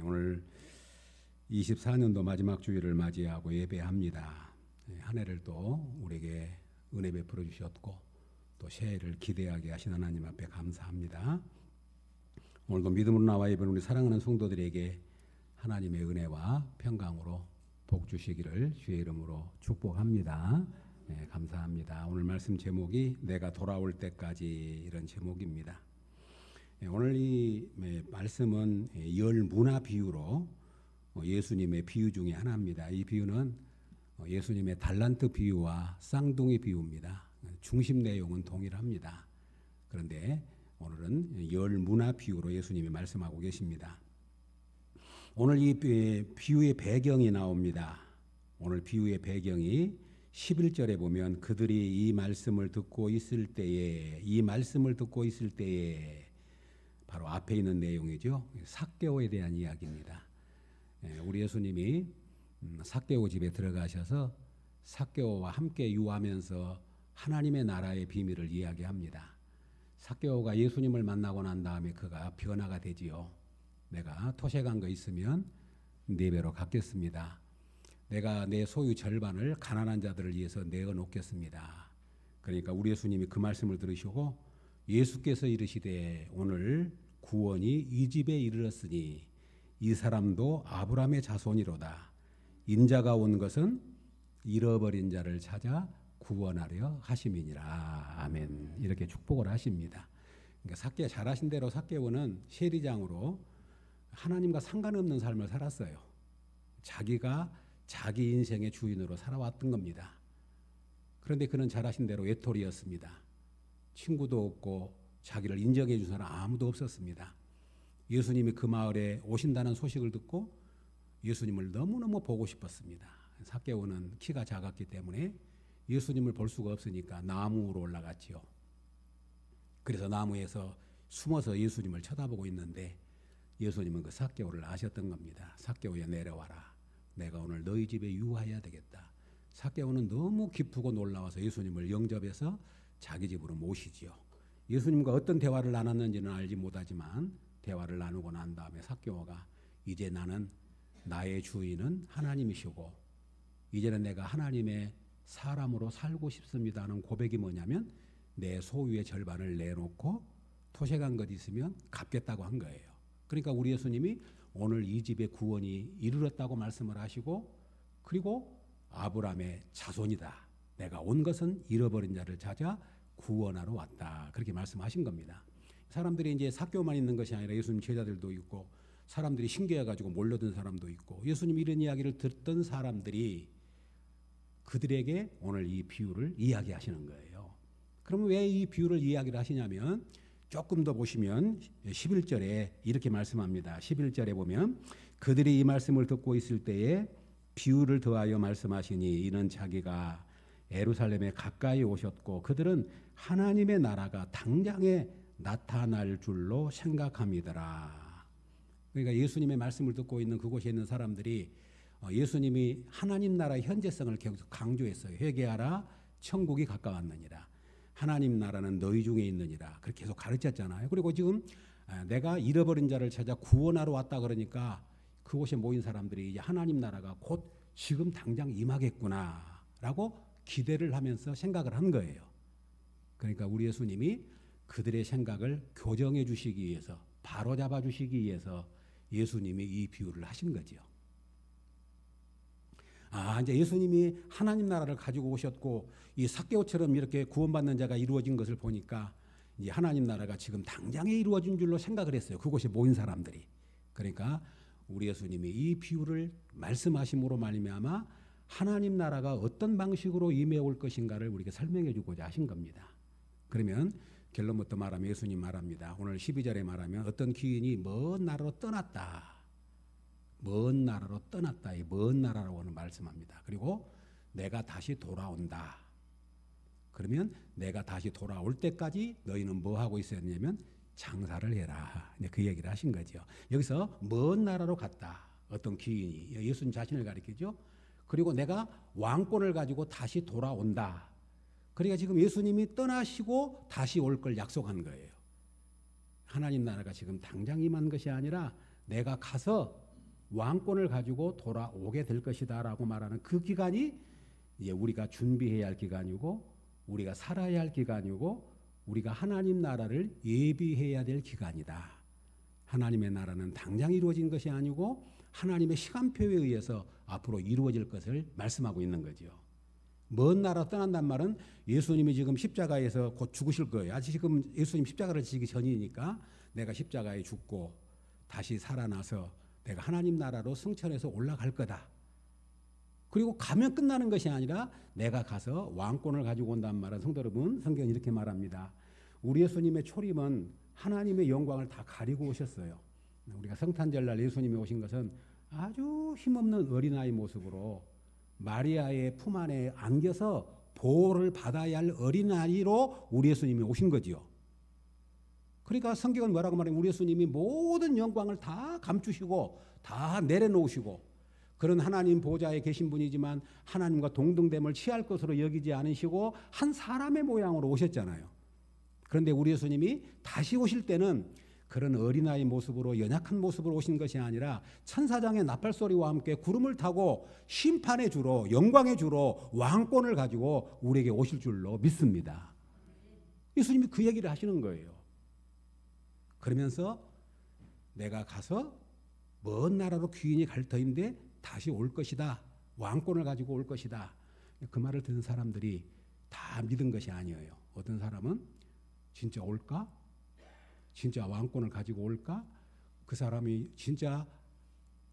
오늘 24년도 마지막 주일을 맞이하고 예배합니다. 한 해를 또 우리에게 은혜 베풀어 주셨고 또 새해를 기대하게 하신 하나님 앞에 감사합니다. 오늘도 믿음으로 나와 예배는 우리 사랑하는 성도들에게 하나님의 은혜와 평강으로 복 주시기를 주의 이름으로 축복합니다. 감사합니다. 오늘 말씀 제목이 내가 돌아올 때까지 이런 제목입니다. 오늘 이 말씀은 열 문화 비유로 예수님의 비유 중에 하나입니다. 이 비유는 예수님의 달란트 비유와 쌍둥이 비유입니다. 중심 내용은 동일합니다. 그런데 오늘은 열 문화 비유로 예수님이 말씀하고 계십니다. 오늘 이 비유의 배경이 나옵니다. 오늘 비유의 배경이 11절에 보면 그들이 이 말씀을 듣고 있을 때에 바로 앞에 있는 내용이죠. 삭개오에 대한 이야기입니다. 우리 예수님이 삭개오 집에 들어가셔서 삭개오와 함께 유하면서 하나님의 나라의 비밀을 이야기합니다. 삭개오가 예수님을 만나고 난 다음에 그가 변화가 되지요. 내가 토색한 거 있으면 4배로 갚겠습니다. 내가 내 소유 절반을 가난한 자들을 위해서 내어놓겠습니다. 그러니까 우리 예수님이 그 말씀을 들으시고 예수께서 이르시되 오늘 구원이 이 집에 이르렀으니 이 사람도 아브라함의 자손이로다. 인자가 온 것은 잃어버린 자를 찾아 구원하려 하심이니라. 아멘. 이렇게 축복을 하십니다. 그러니까 잘하신 대로 삭개오는 세리장으로 하나님과 상관없는 삶을 살았어요. 자기가 자기 인생의 주인으로 살아왔던 겁니다. 그런데 그는 잘하신 대로 외톨이였습니다. 친구도 없고 자기를 인정해 준 사람 아무도 없었습니다. 예수님이 그 마을에 오신다는 소식을 듣고 예수님을 너무너무 보고 싶었습니다. 삭개오는 키가 작았기 때문에 예수님을 볼 수가 없으니까 나무로 올라갔지요. 그래서 나무에서 숨어서 예수님을 쳐다보고 있는데 예수님은 그 삭개오를 아셨던 겁니다. 삭개오야 내려와라. 내가 오늘 너희 집에 유하여야 되겠다. 삭개오는 너무 기쁘고 놀라워서 예수님을 영접해서 자기 집으로 모시지요. 예수님과 어떤 대화를 나눴는지는 알지 못하지만 대화를 나누고 난 다음에 삭개오가 이제 나의 주인은 하나님이시고 이제는 내가 하나님의 사람으로 살고 싶습니다 하는 고백이 뭐냐면 내 소유의 절반을 내놓고 토색한 것 있으면 갚겠다고 한 거예요. 그러니까 우리 예수님이 오늘 이 집에 구원이 이르렀다고 말씀을 하시고 그리고 아브라함의 자손이다. 내가 온 것은 잃어버린 자를 찾아 구원하러 왔다. 그렇게 말씀하신 겁니다. 사람들이 이제 삭개오만 있는 것이 아니라 예수님 제자들도 있고 사람들이 신기해가지고 몰려든 사람도 있고 예수님 이런 이야기를 듣던 사람들이 그들에게 오늘 이 비유를 이야기하시는 거예요. 그러면 왜 이 비유를 이야기를 하시냐면 조금 더 보시면 11절에 이렇게 말씀합니다. 11절에 보면 그들이 이 말씀을 듣고 있을 때에 비유를 더하여 말씀하시니 이는 자기가 예루살렘에 가까이 오셨고 그들은 하나님의 나라가 당장에 나타날 줄로 생각함이더라. 그러니까 예수님의 말씀을 듣고 있는 그곳에 있는 사람들이 예수님이 하나님 나라의 현재성을 계속 강조했어요. 회개하라 천국이 가까웠느니라. 하나님 나라는 너희 중에 있느니라. 그렇게 계속 가르쳤잖아요. 그리고 지금 내가 잃어버린 자를 찾아 구원하러 왔다 그러니까 그곳에 모인 사람들이 이제 하나님 나라가 곧 지금 당장 임하겠구나라고 기대를 하면서 생각을 한 거예요. 그러니까 우리 예수님이 그들의 생각을 교정해 주시기 위해서 바로잡아 주시기 위해서 예수님이 이 비유를 하신 거죠. 이제 예수님이 하나님 나라를 가지고 오셨고 이 삭개오처럼 이렇게 구원받는 자가 이루어진 것을 보니까 이제 하나님 나라가 지금 당장에 이루어진 줄로 생각을 했어요. 그곳에 모인 사람들이. 그러니까 우리 예수님이 이 비유를 말씀하심으로 말미암아 하나님 나라가 어떤 방식으로 임해올 것인가를 우리에게 설명해 주고자 하신 겁니다. 그러면 결론부터 말하면 예수님 말합니다. 오늘 12절에 말하면 어떤 귀인이 먼 나라로 떠났다. 먼 나라로 떠났다. 이 먼 나라라고는 말씀합니다. 그리고 내가 다시 돌아온다. 그러면 내가 다시 돌아올 때까지 너희는 뭐 하고 있어야 하냐면 장사를 해라. 그 얘기를 하신 거죠. 여기서 먼 나라로 갔다. 어떤 귀인이 예수님 자신을 가리키죠. 그리고 내가 왕권을 가지고 다시 돌아온다. 그러니까 지금 예수님이 떠나시고 다시 올 걸 약속한 거예요. 하나님 나라가 지금 당장 임한 것이 아니라 내가 가서 왕권을 가지고 돌아오게 될 것이다 라고 말하는 그 기간이 이제 우리가 준비해야 할 기간이고 우리가 살아야 할 기간이고 우리가 하나님 나라를 예비해야 될 기간이다. 하나님의 나라는 당장 이루어진 것이 아니고 하나님의 시간표에 의해서 앞으로 이루어질 것을 말씀하고 있는 거죠. 먼 나라 떠난단 말은 예수님이 지금 십자가에서 곧 죽으실 거예요. 아직 지금 예수님 십자가를 지기 전이니까 내가 십자가에 죽고 다시 살아나서 내가 하나님 나라로 승천해서 올라갈 거다. 그리고 가면 끝나는 것이 아니라 내가 가서 왕권을 가지고 온단 말은 성도 여러분, 성경이 이렇게 말합니다. 우리 예수님의 초림은 하나님의 영광을 다 가리고 오셨어요. 우리가 성탄절날 예수님이 오신 것은 아주 힘없는 어린아이 모습으로 마리아의 품 안에 안겨서 보호를 받아야 할 어린아이로 우리 예수님이 오신 거지요. 그러니까 성경은 뭐라고 말하면 우리 예수님이 모든 영광을 다 감추시고 다 내려놓으시고 그런 하나님 보좌에 계신 분이지만 하나님과 동등됨을 취할 것으로 여기지 않으시고 한 사람의 모양으로 오셨잖아요. 그런데 우리 예수님이 다시 오실 때는 그런 어린아이 모습으로 연약한 모습으로 오신 것이 아니라 천사장의 나팔소리와 함께 구름을 타고 심판의 주로 영광의 주로 왕권을 가지고 우리에게 오실 줄로 믿습니다. 예수님이 그 얘기를 하시는 거예요. 그러면서 내가 가서 먼 나라로 귀인이 갈 터인데 다시 올 것이다. 왕권을 가지고 올 것이다. 그 말을 듣는 사람들이 다 믿은 것이 아니에요. 어떤 사람은 진짜 올까? 진짜 왕권을 가지고 올까? 그 사람이 진짜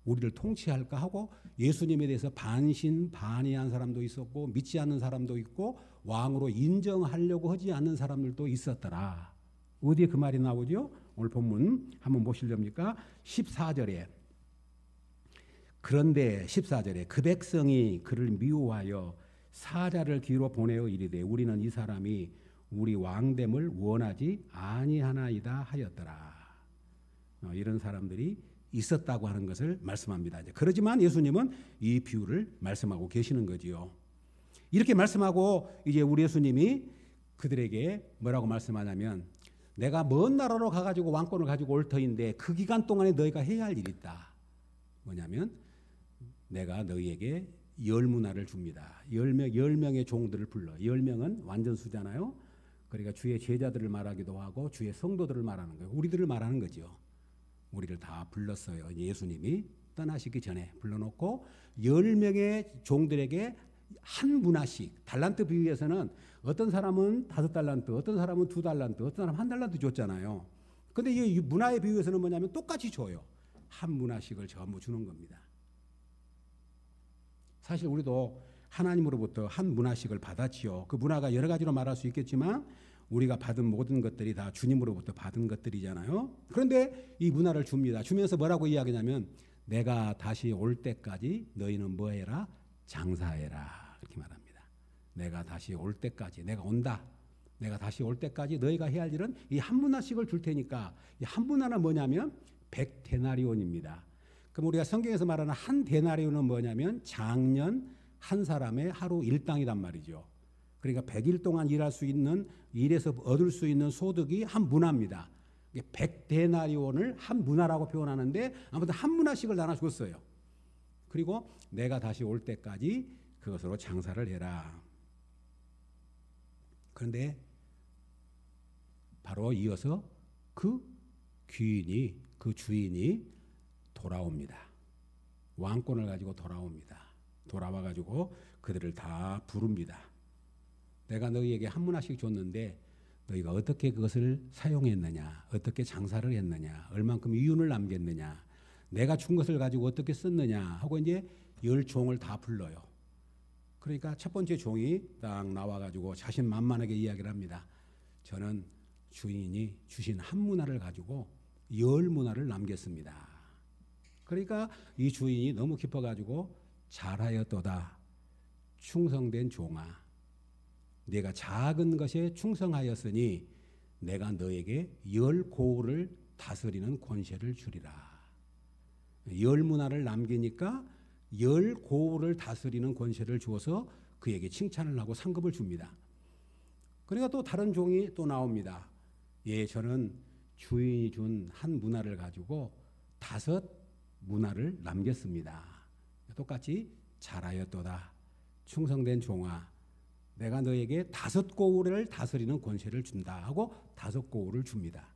우리를 통치할까 하고 예수님에 대해서 반신반의한 사람도 있었고 믿지 않는 사람도 있고 왕으로 인정하려고 하지 않는 사람들도 있었더라. 어디에 그 말이 나오죠? 오늘 본문 한번 보시렵니까? 14절에 그런데 14절에 그 백성이 그를 미워하여 사자를 뒤로 보내어 이르되 우리는 이 사람이 우리 왕됨을 원하지 아니하나이다 하였더라. 이런 사람들이 있었다고 하는 것을 말씀합니다. 그러지만 예수님은 이 비유를 말씀하고 계시는 거지요. 이렇게 말씀하고 이제 우리 예수님이 그들에게 뭐라고 말씀하냐면 내가 먼 나라로 가가지고 왕권을 가지고 올 터인데 그 기간 동안에 너희가 해야 할 일이 있다. 뭐냐면 내가 너희에게 10문화를 줍니다. 10명의 종들을 불러. 10명은 완전수잖아요. 그러니까 주의 제자들을 말하기도 하고 주의 성도들을 말하는 거예요. 우리들을 말하는 거죠. 우리를 다 불렀어요. 예수님이 떠나시기 전에 불러놓고 10명의 종들에게 한 문화씩 달란트 비유에서는 어떤 사람은 5달란트, 어떤 사람은 2달란트, 어떤 사람은 1달란트 줬잖아요. 그런데 이 문화의 비유에서는 뭐냐면 똑같이 줘요. 한 문화씩을 전부 주는 겁니다. 사실 우리도 하나님으로부터 한 문화씩을 받았지요. 그 문화가 여러 가지로 말할 수 있겠지만 우리가 받은 모든 것들이 다 주님으로부터 받은 것들이잖아요. 그런데 이 문화를 줍니다. 주면서 뭐라고 이야기냐면 내가 다시 올 때까지 너희는 뭐해라? 장사해라. 이렇게 말합니다. 내가 다시 올 때까지 내가 온다. 내가 다시 올 때까지 너희가 해야 할 일은 이 한 문화씩을 줄 테니까 이 한 문화는 뭐냐면 100데나리온입니다. 그럼 우리가 성경에서 말하는 한 데나리온은 뭐냐면 장년 한 사람의 하루 일당이란 말이죠. 그러니까 100일 동안 일할 수 있는 일에서 얻을 수 있는 소득이 한 문화입니다. 100데나리온을 한 문화라고 표현하는데 아무튼 한 문화씩을 나눠줬어요. 그리고 내가 다시 올 때까지 그것으로 장사를 해라. 그런데 바로 이어서 그 귀인이 그 주인이 돌아옵니다. 왕권을 가지고 돌아옵니다. 돌아와가지고 그들을 다 부릅니다. 내가 너희에게 한 문화씩 줬는데 너희가 어떻게 그것을 사용했느냐, 어떻게 장사를 했느냐, 얼만큼 이윤을 남겼느냐, 내가 준 것을 가지고 어떻게 썼느냐 하고 이제 10종을 다 불러요. 그러니까 첫 번째 종이 딱 나와가지고 자신만만하게 이야기를 합니다. 저는 주인이 주신 한 문화를 가지고 10문화를 남겼습니다. 그러니까 이 주인이 너무 기뻐가지고 잘하였도다. 충성된 종아. 내가 작은 것에 충성하였으니 내가 너에게 10고을을 다스리는 권세를 주리라. 10문화를 남기니까 10고을을 다스리는 권세를 주어서 그에게 칭찬을 하고 상급을 줍니다. 그러니까 또 다른 종이 또 나옵니다. 예, 저는 주인이 준 한 문화를 가지고 5 문화를 남겼습니다. 똑같이 잘하였도다. 충성된 종아, 내가 너에게 5 고을을 다스리는 권세를 준다 하고 5 고을을 줍니다.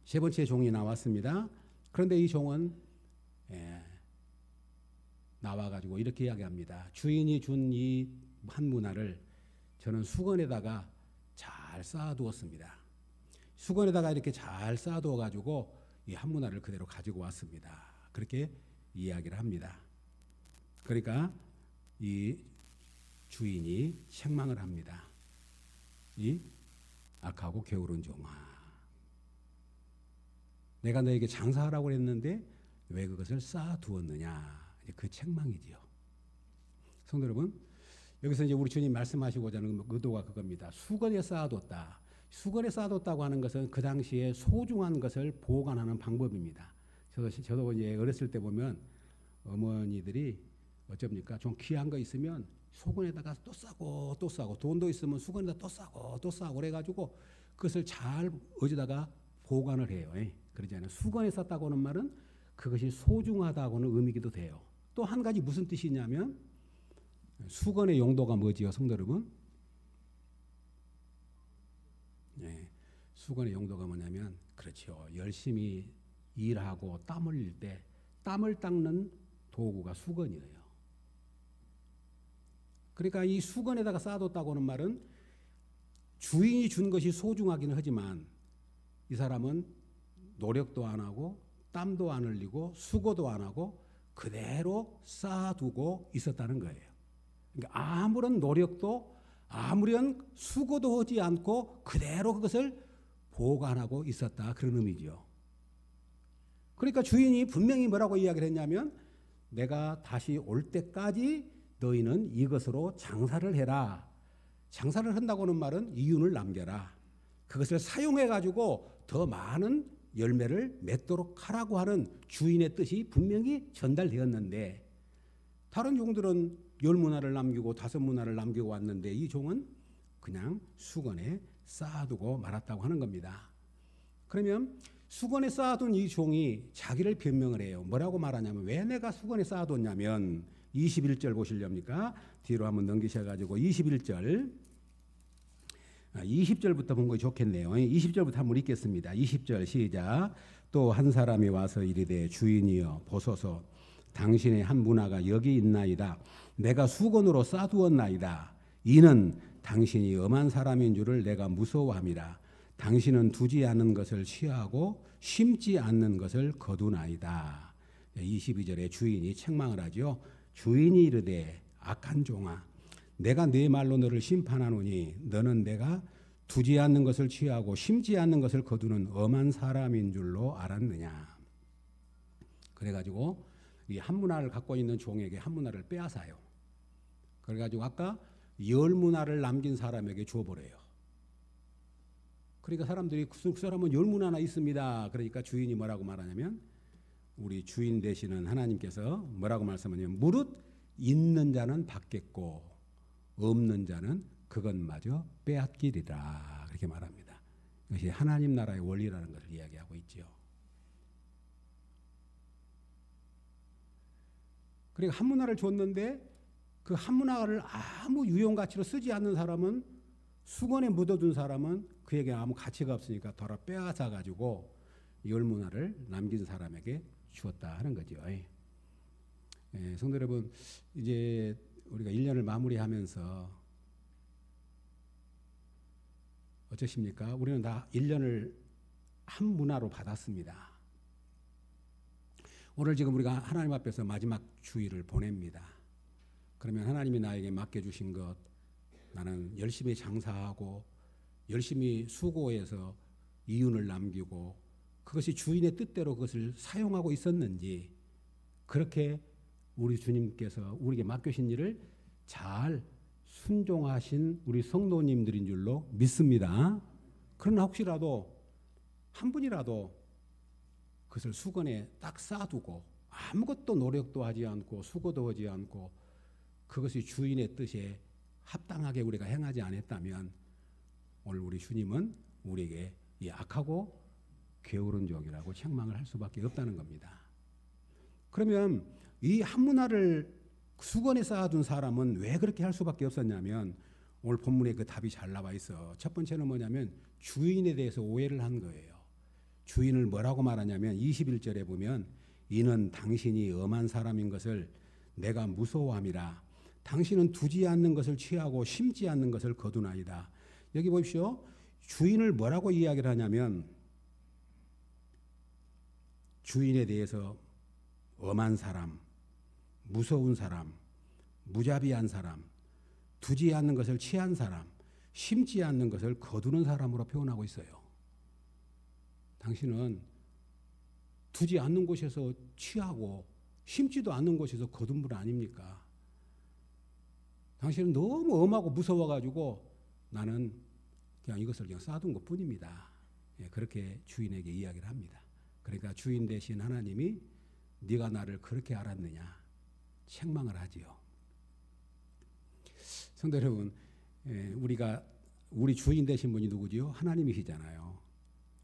세 번째 종이 나왔습니다. 그런데 이 종은 나와가지고 이렇게 이야기합니다. 주인이 준 이 한 문화를 저는 수건에다가 잘 쌓아두었습니다. 수건에다가 이렇게 잘 쌓아두어가지고 이 한 문화를 그대로 가지고 왔습니다. 그렇게 이야기를 합니다. 그러니까 이 주인이 책망을 합니다. 이 악하고 게으른 종아, 내가 너에게 장사하라고 했는데 왜 그것을 쌓아두었느냐. 그 책망이지요. 성도 여러분, 여기서 이제 우리 주님 말씀하시고자 하는 의도가 그겁니다. 수건에 쌓아뒀다. 수건에 쌓아뒀다고 하는 것은 그 당시에 소중한 것을 보관하는 방법입니다. 저도 이제 어렸을 때 보면 어머니들이 어쩝니까? 좀 귀한 거 있으면 수건에다가 또 싸고 또 싸고, 돈도 있으면 수건에다 또 싸고 또 싸고 그래가지고 그것을 잘 어디다가 보관을 해요. 그러잖아요. 수건에 쌌다고 하는 말은 그것이 소중하다고는 의미기도 돼요. 또 한 가지 무슨 뜻이 있냐면 수건의 용도가 뭐지요, 성도 여러분? 수건의 용도가 뭐냐면 그렇죠. 열심히 일하고 땀 흘릴 때 땀을 닦는 도구가 수건이에요. 그러니까 이 수건에다가 쌓아뒀다고 하는 말은 주인이 준 것이 소중하기는 하지만 이 사람은 노력도 안 하고 땀도 안 흘리고 수고도 안 하고 그대로 쌓아두고 있었다는 거예요. 그러니까 아무런 노력도 아무런 수고도 하지 않고 그대로 그것을 보관하고 있었다, 그런 의미죠. 그러니까 주인이 분명히 뭐라고 이야기를 했냐면 내가 다시 올 때까지 너희는 이것으로 장사를 해라. 장사를 한다고 하는 말은 이윤을 남겨라. 그것을 사용해 가지고 더 많은 열매를 맺도록 하라고 하는 주인의 뜻이 분명히 전달되었는데, 다른 종들은 10문화를 남기고 5문화를 남기고 왔는데 이 종은 그냥 수건에 쌓아두고 말았다고 하는 겁니다. 그러면 수건에 쌓아둔 이 종이 자기를 변명을 해요. 뭐라고 말하냐면, 왜 내가 수건에 쌓아뒀냐면 21절 보시렵니까? 뒤로 한번 넘기셔가지고 21절 20절부터 본 거 좋겠네요. 20절부터 한번 읽겠습니다. 20절 시작. 또 한 사람이 와서 이르되 주인이여 보소서, 당신의 한 문화가 여기 있나이다. 내가 수건으로 쌓아두었나이다. 이는 당신이 엄한 사람인 줄을 내가 무서워함이라. 당신은 두지 않는 것을 취하고 심지 않는 것을 거두나이다. 22절에 주인이 책망을 하죠. 주인이 이르되 악한 종아, 내가 네 말로 너를 심판하노니 너는 내가 두지 않는 것을 취하고 심지 않는 것을 거두는 엄한 사람인 줄로 알았느냐. 그래가지고 이 한 문화를 갖고 있는 종에게 한 문화를 빼앗아요. 그래가지고 아까 10문화를 남긴 사람에게 줘버려요. 그러니까 사람들이 그 사람은 10문화나 있습니다. 그러니까 주인이 뭐라고 말하냐면, 우리 주인 되시는 하나님께서 뭐라고 말씀하냐면 무릇 있는 자는 받겠고 없는 자는 그것마저 빼앗기리라, 그렇게 말합니다. 이것이 하나님 나라의 원리라는 것을 이야기하고 있죠. 그러니까 한 문화를 줬는데 그 한 문화를 아무 유용 가치로 쓰지 않는 사람은, 수건에 묻어둔 사람은 그에게 아무 가치가 없으니까 돌아 빼앗아 가지고 10문화를 남긴 사람에게 주었다 하는 거죠. 성도 여러분, 이제 우리가 1년을 마무리하면서 어쩌십니까? 우리는 다 1년을 한 문화로 받았습니다. 오늘 지금 우리가 하나님 앞에서 마지막 주일을 보냅니다. 그러면 하나님이 나에게 맡겨주신 것, 나는 열심히 장사하고 열심히 수고해서 이윤을 남기고 그것이 주인의 뜻대로 그것을 사용하고 있었는지, 그렇게 우리 주님께서 우리에게 맡겨신 일을 잘 순종하신 우리 성도님들인 줄로 믿습니다. 그러나 혹시라도 한 분이라도 그것을 수건에 딱 쌓아두고 아무것도 노력도 하지 않고 수고도 하지 않고 그것이 주인의 뜻에 합당하게 우리가 행하지 않았다면, 오늘 우리 주님은 우리에게 이 악하고 게으른 종이라고 책망을 할 수밖에 없다는 겁니다. 그러면 이 한 문화를 수건에 쌓아둔 사람은 왜 그렇게 할 수밖에 없었냐면 오늘 본문에 그 답이 잘 나와 있어. 첫 번째는 뭐냐면 주인에 대해서 오해를 한 거예요. 주인을 뭐라고 말하냐면 21절에 보면 이는 당신이 엄한 사람인 것을 내가 무서워함이라. 당신은 두지 않는 것을 취하고 심지 않는 것을 거두나이다. 여기 보십시오. 주인을 뭐라고 이야기를 하냐면 주인에 대해서 엄한 사람, 무서운 사람, 무자비한 사람, 두지 않는 것을 취한 사람, 심지 않는 것을 거두는 사람으로 표현하고 있어요. 당신은 두지 않는 곳에서 취하고 심지도 않는 곳에서 거둔 분 아닙니까? 당신은 너무 엄하고 무서워가지고 나는 그냥 이것을 그냥 쌓아둔 것뿐입니다. 예, 그렇게 주인에게 이야기를 합니다. 그러니까 주인 대신 하나님이 네가 나를 그렇게 알았느냐 책망을 하지요. 성도 여러분, 우리 주인 되신 분이 누구지요? 하나님이시잖아요.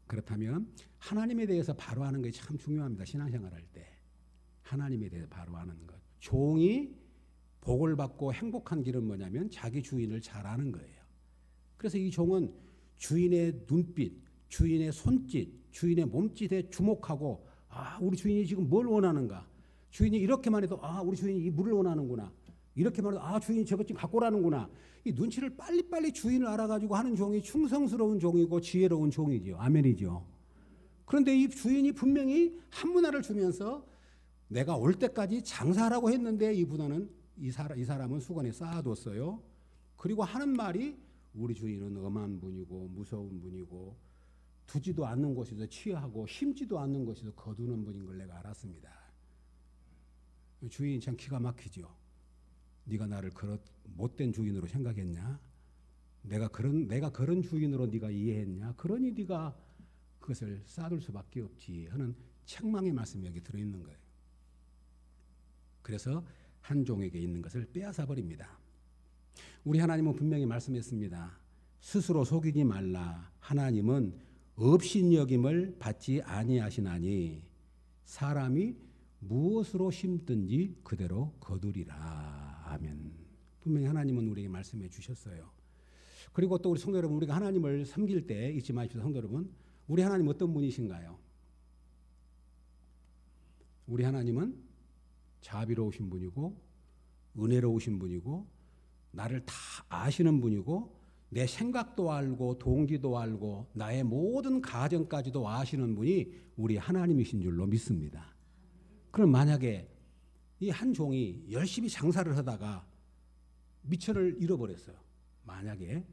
그렇다면 하나님에 대해서 바로 아는 것이 참 중요합니다. 신앙생활 할 때 하나님에 대해서 바로 아는 것. 종이 복을 받고 행복한 길은 뭐냐면 자기 주인을 잘 아는 거예요. 그래서 이 종은 주인의 눈빛, 주인의 손짓, 주인의 몸짓에 주목하고 우리 주인이 지금 뭘 원하는가? 주인이 이렇게만 해도 우리 주인이 이 물을 원하는구나. 이렇게만 해도 주인이 저것 좀 갖고 오라는구나. 이 눈치를 빨리빨리 주인을 알아가지고 하는 종이 충성스러운 종이고 지혜로운 종이죠. 아멘이죠. 그런데 이 주인이 분명히 한 문화를 주면서 내가 올 때까지 장사하라고 했는데 이 사람은 수건에 쌓아뒀어요. 그리고 하는 말이 우리 주인은 엄한 분이고 무서운 분이고 두지도 않는 곳에서 취하고 심지도 않는 곳에서 거두는 분인 걸 내가 알았습니다. 주인이 참 기가 막히죠. 네가 나를 그런 못된 주인으로 생각했냐? 내가 그런 주인으로 네가 이해했냐? 그러니 네가 그것을 쌓아둘 수밖에 없지 하는 책망의 말씀이 여기 들어있는 거예요. 그래서 한 종에게 있는 것을 빼앗아 버립니다. 우리 하나님은 분명히 말씀했습니다. 스스로 속이지 말라. 하나님은 업신여김을 받지 아니하시나니 사람이 무엇으로 심든지 그대로 거두리라. 아멘. 분명히 하나님은 우리에게 말씀해 주셨어요. 그리고 또 우리 성도 여러분, 우리가 하나님을 섬길 때 잊지 마십시오. 성도 여러분, 우리 하나님 어떤 분이신가요? 우리 하나님은 자비로우신 분이고 은혜로우신 분이고 나를 다 아시는 분이고 내 생각도 알고 동기도 알고 나의 모든 가정까지도 아시는 분이 우리 하나님이신 줄로 믿습니다. 그럼 만약에 이 한 종이 열심히 장사를 하다가 미천을 잃어버렸어요. 만약에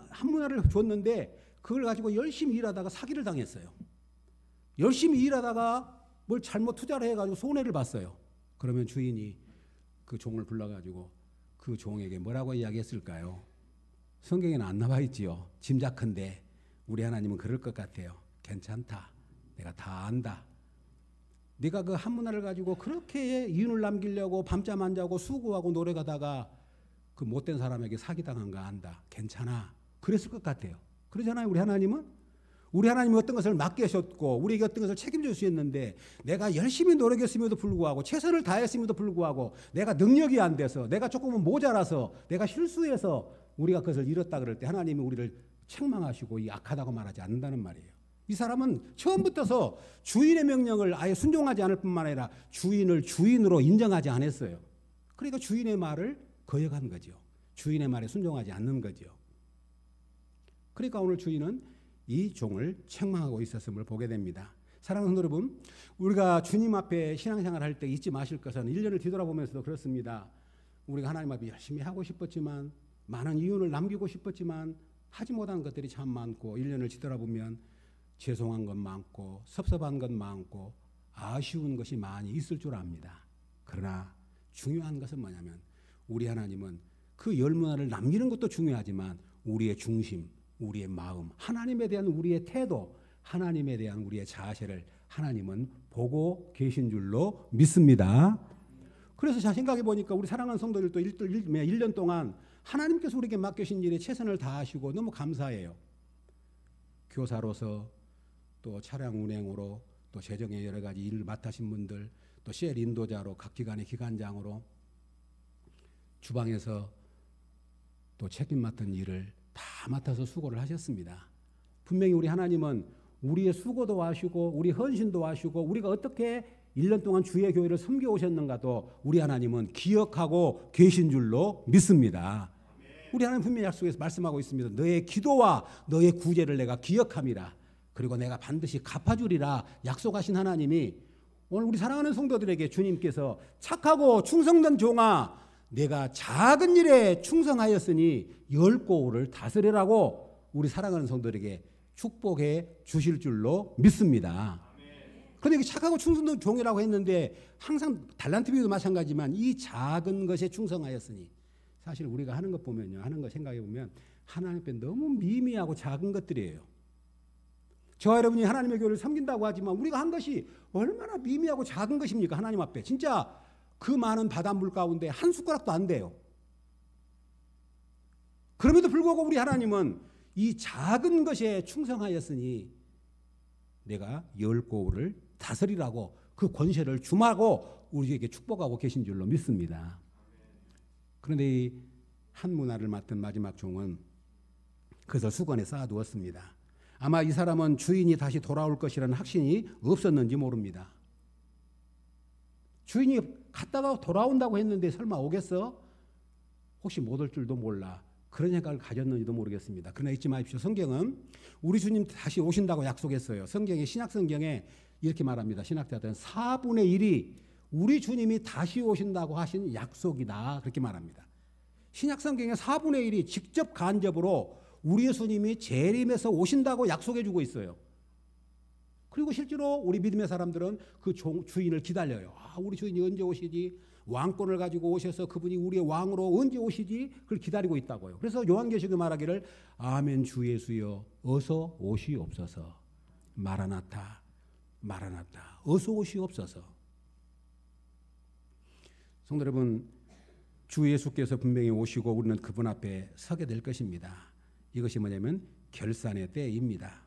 한 문화를 줬는데 그걸 가지고 열심히 일하다가 사기를 당했어요. 열심히 일하다가 뭘 잘못 투자를 해가지고 손해를 봤어요. 그러면 주인이 그 종을 불러가지고 그 종에게 뭐라고 이야기했을까요? 성경에는 안 나와 있지요. 짐작컨대 우리 하나님은 그럴 것 같아요. 괜찮다. 내가 다 안다. 네가 그 한 문화를 가지고 그렇게 이윤을 남기려고 밤잠 안 자고 수고하고 노력하다가 그 못된 사람에게 사기당한 거 안다. 괜찮아. 그랬을 것 같아요. 그러잖아요. 우리 하나님은 어떤 것을 맡기셨고 우리에게 어떤 것을 책임져 주셨는데 내가 열심히 노력했음에도 불구하고 최선을 다했음에도 불구하고 내가 능력이 안 돼서 내가 조금은 모자라서 내가 실수해서 우리가 그것을 잃었다 그럴 때 하나님이 우리를 책망하시고 이 악하다고 말하지 않는다는 말이에요. 이 사람은 처음부터서 주인의 명령을 아예 순종하지 않을 뿐만 아니라 주인을 주인으로 인정하지 않았어요. 그러니까 주인의 말을 거역한 거죠. 주인의 말에 순종하지 않는 거죠. 그러니까 오늘 주인은 이 종을 책망하고 있었음을 보게 됩니다. 사랑하는 성도 여러분, 우리가 주님 앞에 신앙생활 할 때 잊지 마실 것은 1년을 뒤돌아보면서도 그렇습니다. 우리가 하나님 앞에 열심히 하고 싶었지만 많은 이윤을 남기고 싶었지만 하지 못한 것들이 참 많고 1년을 뒤돌아보면 죄송한 것 많고 섭섭한 것 많고 아쉬운 것이 많이 있을 줄 압니다. 그러나 중요한 것은 뭐냐면 우리 하나님은 그 열문화를 남기는 것도 중요하지만 우리의 중심, 우리의 마음, 하나님에 대한 우리의 태도, 하나님에 대한 우리의 자세를 하나님은 보고 계신 줄로 믿습니다. 그래서 자 생각해 보니까 우리 사랑하는 성도들도 1년 동안 하나님께서 우리에게 맡기신 일에 최선을 다하시고 너무 감사해요. 교사로서 또 차량 운행으로 또 재정의 여러 가지 일을 맡으신 분들, 또 셀 인도자로 각 기관의 기관장으로 주방에서 또 책임 맡은 일을 다 맡아서 수고를 하셨습니다. 분명히 우리 하나님은 우리의 수고도 아시고 우리 헌신도 아시고 우리가 어떻게 1년 동안 주의 교회를 섬겨오셨는가도 우리 하나님은 기억하고 계신 줄로 믿습니다. 우리 하나님 분명히 약속해서 말씀하고 있습니다. 너의 기도와 너의 구제를 내가 기억함이라. 그리고 내가 반드시 갚아주리라 약속하신 하나님이 오늘 우리 사랑하는 성도들에게 주님께서 착하고 충성된 종아 내가 작은 일에 충성하였으니 열 고을을 다스리라고 우리 사랑하는 성도들에게 축복해 주실 줄로 믿습니다. 그런데 착하고 충성된 종이라고 했는데 항상 달란트 비유도 마찬가지지만 이 작은 것에 충성하였으니 사실 우리가 하는 것 보면요. 하는 거 생각해 보면 하나님 앞에 너무 미미하고 작은 것들이에요. 저와 여러분이 하나님의 교회를 섬긴다고 하지만 우리가 한 것이 얼마나 미미하고 작은 것입니까? 하나님 앞에. 진짜 그 많은 바닷물 가운데 한 숟가락도 안 돼요. 그럼에도 불구하고 우리 하나님은 이 작은 것에 충성하였으니 내가 열 고을을 다스리라고 그 권세를 주마고 우리에게 축복하고 계신 줄로 믿습니다. 그런데 이 한 문화를 맡은 마지막 종은 그것을 수건에 쌓아두었습니다. 아마 이 사람은 주인이 다시 돌아올 것이라는 확신이 없었는지 모릅니다. 주인이 갔다가 돌아온다고 했는데 설마 오겠어? 혹시 못 올 줄도 몰라. 그런 생각을 가졌는지도 모르겠습니다. 그러나 잊지 마십시오. 성경은 우리 주님 다시 오신다고 약속했어요. 성경에 신약 성경에 이렇게 말합니다. 신학자들은 4분의 1이 우리 주님이 다시 오신다고 하신 약속이다. 그렇게 말합니다. 신약 성경의 4분의 1이 직접 간접으로 우리 예수님이 재림해서 오신다고 약속해 주고 있어요. 그리고 실제로 우리 믿음의 사람들은 그 주인을 기다려요. 우리 주인이 언제 오시지? 왕권을 가지고 오셔서 그분이 우리의 왕으로 언제 오시지? 그걸 기다리고 있다고요. 그래서 요한계시록에 말하기를 아멘 주 예수여 어서 오시옵소서. 마라나타 마라나타 어서 오시옵소서. 성도 여러분, 주 예수께서 분명히 오시고 우리는 그분 앞에 서게 될 것입니다. 이것이 뭐냐면 결산의 때입니다.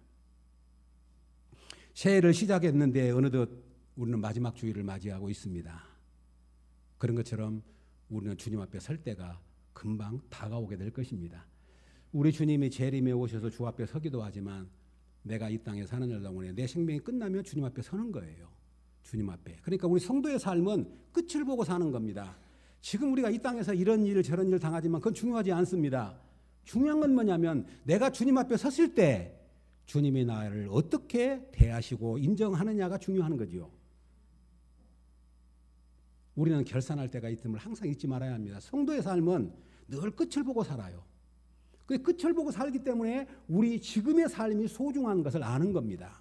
새해를 시작했는데 어느덧 우리는 마지막 주일을 맞이하고 있습니다. 그런 것처럼 우리는 주님 앞에 설 때가 금방 다가오게 될 것입니다. 우리 주님이 재림에 오셔서 주 앞에 서기도 하지만 내가 이 땅에 사는 날 동안에 내 생명이 끝나면 주님 앞에 서는 거예요. 주님 앞에. 그러니까 우리 성도의 삶은 끝을 보고 사는 겁니다. 지금 우리가 이 땅에서 이런 일 저런 일 당하지만 그건 중요하지 않습니다. 중요한 건 뭐냐면 내가 주님 앞에 섰을 때 주님이 나를 어떻게 대하시고 인정하느냐가 중요한 거죠. 우리는 결산할 때가 있음을 항상 잊지 말아야 합니다. 성도의 삶은 늘 끝을 보고 살아요. 그 끝을 보고 살기 때문에 우리 지금의 삶이 소중한 것을 아는 겁니다.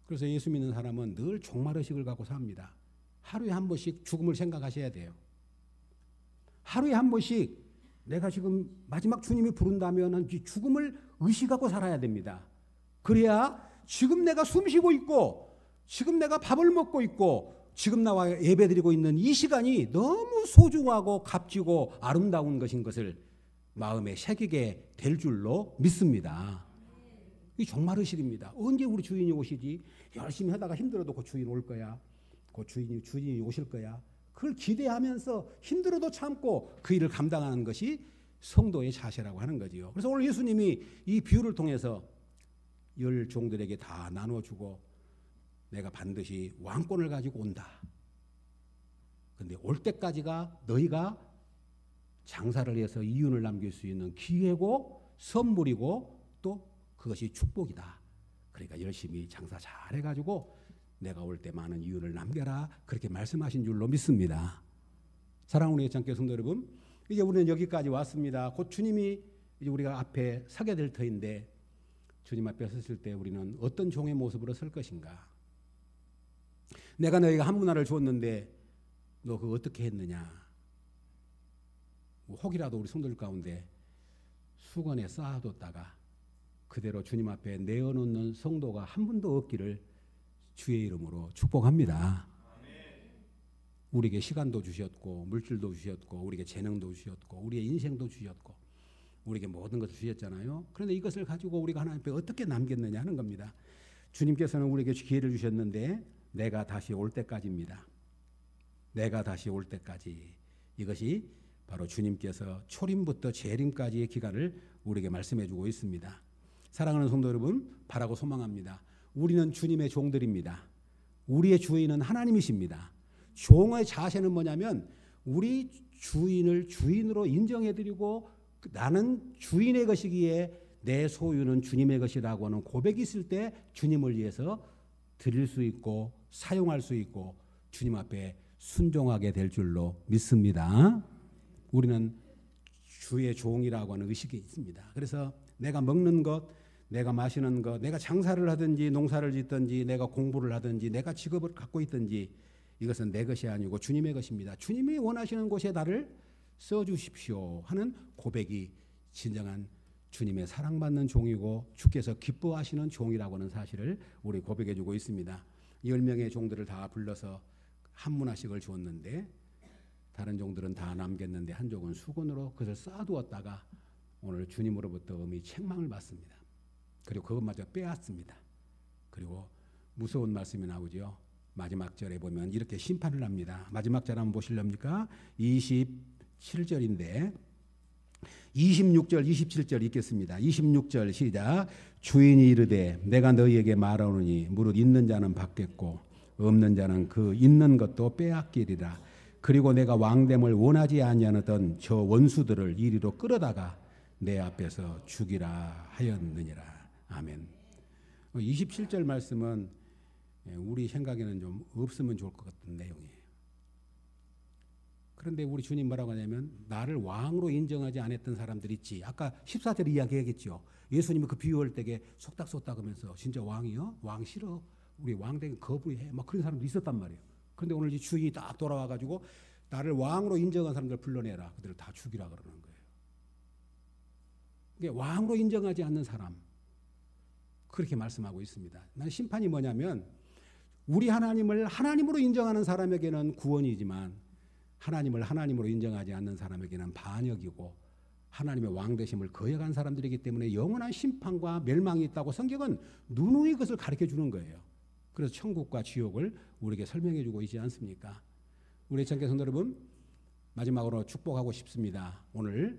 그래서 예수 믿는 사람은 늘 종말의식을 갖고 삽니다. 하루에 한 번씩 죽음을 생각하셔야 돼요. 하루에 한 번씩 내가 지금 마지막 주님이 부른다면 죽음을 의식하고 살아야 됩니다. 그래야 지금 내가 숨쉬고 있고 지금 내가 밥을 먹고 있고 지금 나와 예배드리고 있는 이 시간이 너무 소중하고 값지고 아름다운 것인 것을 마음에 새기게 될 줄로 믿습니다. 이 종말의식입니다. 언제 우리 주인이 오시지? 열심히 하다가 힘들어도 그 주인 올 거야. 그 주인이 오실 거야. 그걸 기대하면서 힘들어도 참고 그 일을 감당하는 것이 성도의 자세라고 하는 거지요. 그래서 오늘 예수님이 이 비유를 통해서 열 종들에게 다 나눠주고 내가 반드시 왕권을 가지고 온다. 그런데 올 때까지가 너희가 장사를 해서 이윤을 남길 수 있는 기회고 선물이고 또 그것이 축복이다. 그러니까 열심히 장사 잘 해가지고 내가 올 때 많은 이윤을 남겨라. 그렇게 말씀하신 줄로 믿습니다. 사랑하는 예천교 성도 여러분, 이제 우리는 여기까지 왔습니다. 곧 주님이 이제 우리가 앞에 서게 될 터인데 주님 앞에 섰을 때 우리는 어떤 종의 모습으로 설 것인가? 내가 너희가 한 문화를 줬는데 너 그거 어떻게 했느냐? 혹이라도 우리 성도들 가운데 수건에 쌓아뒀다가 그대로 주님 앞에 내어놓는 성도가 한 분도 없기를 주의 이름으로 축복합니다. 우리에게 시간도 주셨고 물질도 주셨고 우리에게 재능도 주셨고 우리의 인생도 주셨고 우리에게 모든 것을 주셨잖아요. 그런데 이것을 가지고 우리가 하나님 앞에 어떻게 남겼느냐 하는 겁니다. 주님께서는 우리에게 기회를 주셨는데 내가 다시 올 때까지입니다. 내가 다시 올 때까지. 이것이 바로 주님께서 초림부터 재림까지의 기간을 우리에게 말씀해 주고 있습니다. 사랑하는 성도 여러분, 바라고 소망합니다. 우리는 주님의 종들입니다. 우리의 주인은 하나님이십니다. 종의 자세는 뭐냐면 우리 주인을 주인으로 인정해드리고 나는 주인의 것이기에 내 소유는 주님의 것이라고 하는 고백이 있을 때 주님을 위해서 드릴 수 있고 사용할 수 있고 주님 앞에 순종하게 될 줄로 믿습니다. 우리는 주의 종이라고 하는 의식이 있습니다. 그래서 내가 먹는 것, 내가 마시는 것, 내가 장사를 하든지 농사를 짓든지 내가 공부를 하든지 내가 직업을 갖고 있든지 이것은 내 것이 아니고 주님의 것입니다. 주님이 원하시는 곳에 나를 써주십시오 하는 고백이 진정한 주님의 사랑받는 종이고 주께서 기뻐하시는 종이라고 하는 사실을 우리 고백해 주고 있습니다. 10명의 종들을 다 불러서 한 문화씩을 주었는데 다른 종들은 다 남겼는데 한 종은 수건으로 그것을 쌓아두었다가 오늘 주님으로부터 엄히 책망을 받습니다. 그리고 그것마저 빼앗습니다. 그리고 무서운 말씀이 나오죠. 마지막 절에 보면 이렇게 심판을 합니다. 마지막 절 한번 보실렵니까? 27절인데 26절 27절 읽겠습니다. 26절 시작. 주인이 이르되 내가 너희에게 말하노니 무릇 있는 자는 받겠고 없는 자는 그 있는 것도 빼앗기리라. 그리고 내가 왕됨을 원하지 아니하던 저 원수들을 이리로 끌어다가 내 앞에서 죽이라 하였느니라. 아멘. 27절 말씀은 우리 생각에는 좀 없으면 좋을 것 같은 내용이에요. 그런데 우리 주님 뭐라고 하냐면 나를 왕으로 인정하지 않았던 사람들 있지. 아까 14절 이야기하겠죠. 예수님이 그 비유할 때에 속닥속닥 하면서 진짜 왕이요? 왕 싫어. 우리 왕 되기 거부해. 막 그런 사람도 있었단 말이에요. 그런데 오늘 이 주인이 딱 돌아와가지고 나를 왕으로 인정한 사람들 불러내라. 그들을 다 죽이라 그러는 거예요. 이게 왕으로 인정하지 않는 사람. 그렇게 말씀하고 있습니다. 난 심판이 뭐냐면 우리 하나님을 하나님으로 인정하는 사람에게는 구원이지만 하나님을 하나님으로 인정하지 않는 사람에게는 반역이고 하나님의 왕되심을 거역한 사람들이기 때문에 영원한 심판과 멸망이 있다고 성경은 누누이 그것을 가르쳐 주는 거예요. 그래서 천국과 지옥을 우리에게 설명해 주고 있지 않습니까? 우리 애청자 성도 여러분, 마지막으로 축복하고 싶습니다. 오늘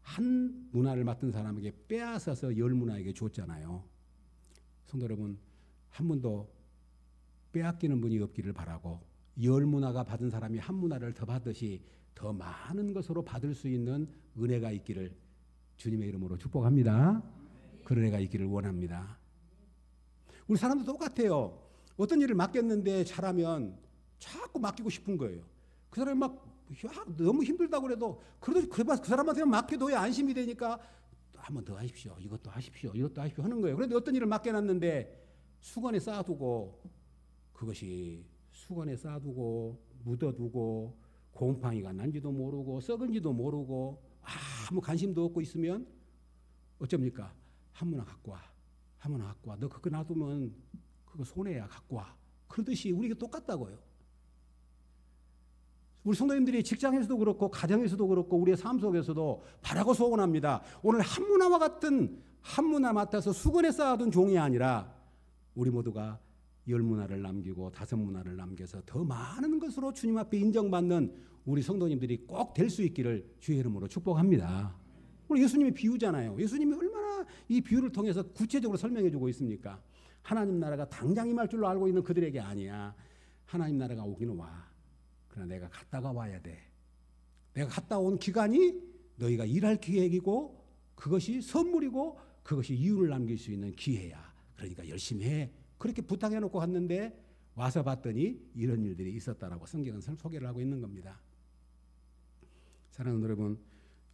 한 문화를 맡은 사람에게 빼앗아서 10문화에게 줬잖아요. 성도 여러분, 한 분도 빼앗기는 분이 없기를 바라고 10문화가 받은 사람이 한 문화를 더 받듯이 더 많은 것으로 받을 수 있는 은혜가 있기를 주님의 이름으로 축복합니다. 그런 은혜가 있기를 원합니다. 우리 사람도 똑같아요. 어떤 일을 맡겼는데 잘하면 자꾸 맡기고 싶은 거예요. 그 사람이 막 너무 힘들다고 그래도 그래도 그 사람한테 맡겨둬야 안심이 되니까 한 번 더 하십시오. 이것도 하십시오. 이것도 하십시오 하는 거예요. 그런데 어떤 일을 맡겨놨는데 수건에 쌓아두고 그것이 수건에 쌓아두고 묻어두고 곰팡이가 난지도 모르고 썩은지도 모르고 아무 관심도 없고 있으면 어쩝니까? 한 문화 갖고 와. 한 문화 갖고 와. 너 그거 놔두면 그거 손해야. 갖고 와. 그러듯이 우리가 똑같다고요. 우리 성도님들이 직장에서도 그렇고 가정에서도 그렇고 우리의 삶 속에서도 바라고 소원합니다. 오늘 한 문화와 같은 한 문화 맡아서 수건에 쌓아둔 종이 아니라 우리 모두가 10문화를 남기고 5문화를 남겨서 더 많은 것으로 주님 앞에 인정받는 우리 성도님들이 꼭 될 수 있기를 주의 이름으로 축복합니다. 오늘 예수님이 비유잖아요. 예수님이 얼마나 이 비유를 통해서 구체적으로 설명해 주고 있습니까? 하나님 나라가 당장 임할 줄로 알고 있는 그들에게 아니야. 하나님 나라가 오기는 와. 그러나 내가 갔다가 와야 돼. 내가 갔다 온 기간이 너희가 일할 기획이고 그것이 선물이고 그것이 이윤을 남길 수 있는 기회야. 그러니까 열심히 해. 그렇게 부탁해 놓고 갔는데 와서 봤더니 이런 일들이 있었다라고 성경은 소개를 하고 있는 겁니다. 사랑하는 여러분,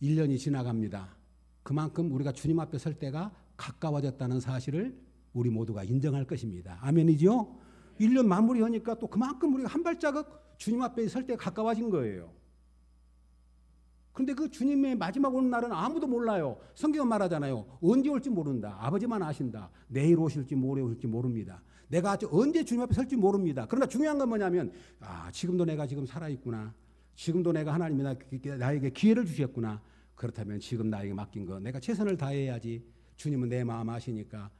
1년이 지나갑니다. 그만큼 우리가 주님 앞에 설 때가 가까워졌다는 사실을 우리 모두가 인정할 것입니다. 아멘이죠? 1년 마무리하니까 또 그만큼 우리가 한 발자국 주님 앞에 설 때 가까워진 거예요. 그런데 그 주님의 마지막 오는 날은 아무도 몰라요. 성경은 말하잖아요. 언제 올지 모른다. 아버지만 아신다. 내일 오실지 모레 오실지 모릅니다. 내가 언제 주님 앞에 설지 모릅니다. 그러나 중요한 건 뭐냐면 지금도 내가 지금 살아있구나. 지금도 내가 하나님이 나에게 기회를 주셨구나. 그렇다면 지금 나에게 맡긴 거 내가 최선을 다해야지. 주님은 내 마음 아시니까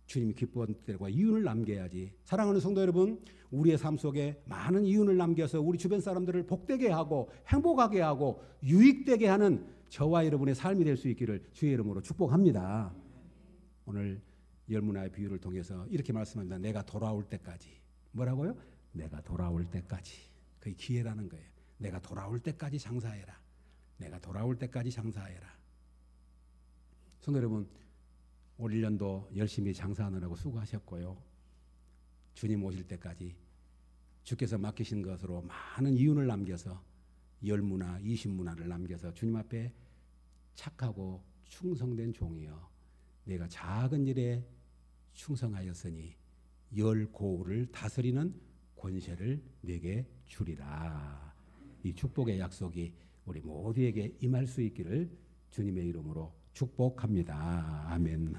주님이 기뻐하는 때과 이윤을 남겨야지. 사랑하는 성도 여러분, 우리의 삶 속에 많은 이윤을 남겨서 우리 주변 사람들을 복되게 하고 행복하게 하고 유익되게 하는 저와 여러분의 삶이 될 수 있기를 주의 이름으로 축복합니다. 오늘 열문화의 비유를 통해서 이렇게 말씀합니다. 내가 돌아올 때까지. 뭐라고요? 내가 돌아올 때까지. 그게 기회라는 거예요. 내가 돌아올 때까지 장사해라. 내가 돌아올 때까지 장사해라. 성도 여러분, 올 1년도 열심히 장사하느라고 수고하셨고요. 주님 오실 때까지 주께서 맡기신 것으로 많은 이윤을 남겨서 10문화, 20문화를 남겨서 주님 앞에 착하고 충성된 종이여 내가 작은 일에 충성하였으니 열 고울을 다스리는 권세를 내게 주리라. 이 축복의 약속이 우리 모두에게 임할 수 있기를 주님의 이름으로 축복합니다. 아멘.